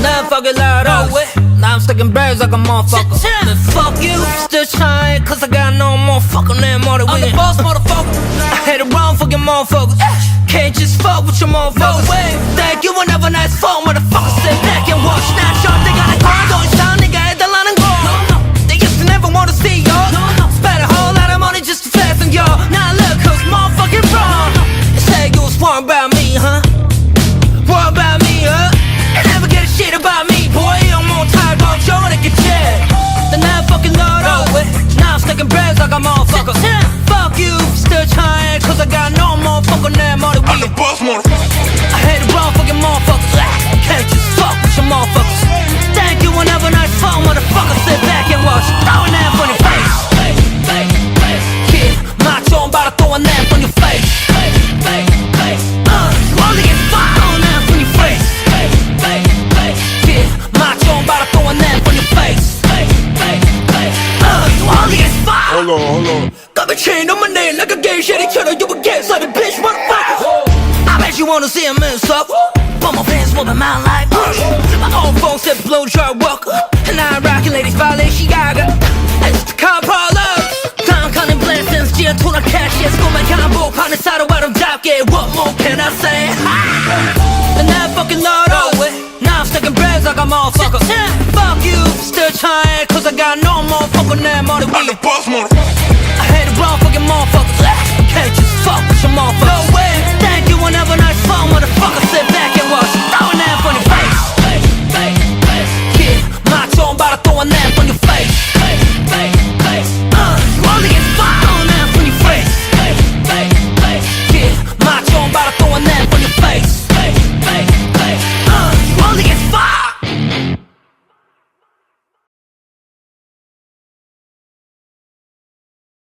Now fucking loud now I'm sticking birds like a motherfucker. Then fuck you, still trying, cause I got no motherfucker than more than we. I'm the boss, motherfucker. I hate the wrong fucking motherfuckers. Can't just fuck with your motherfuckers. No way. Thank you, another nice phone, motherfucker. Sit back and watch. Not sure they got a car going down, nigga, 해달라는 거. They used to never wanna see y'all. Spent a whole lot of money just to flex on y'all. Now look, who's motherfucking wrong. You say you was worried about me, huh? Worried about me, huh? You never get a shit about me, boy. I'm on time, don't show it, get checked. Then I fucking load up. Now I'm sticking breads like a motherfucker. Fuck you, still trying, cause I got no motherfucker than more than we. I'm the boss, motherfucker. I hate the wrong fucking motherfuckers. Can't just fuck with your motherfuckers. Thank you, whenever nice phone, motherfucker. Sit back and watch, throwing that on your face. Yeah, macho, I'm about to throw an app on your face. You only get five on that on your face. Yeah, macho, I'm about to throw an app on your face. You only get five. Hold on. Got me chained on my neck like a gay shitty cheddar. You a gaslighted bitch, motherfucker. I bet you wanna see a mess up. But my fans whooping my life. My old phone said blow jar walker. And I'm rocking ladies violate Chicago. It's the car parlor. Time counting blessings. Gia tuna cash. Yes, go make kind of book. On the side of what I'm dark. Yeah, what more can I say? And I fucking load up. Now I'm sticking breads like a motherfucker. Fuck you, still trying, cause I got no motherfucker than more than we. I'm the boss, motherfucker. I hate the wrong fucking motherfucker.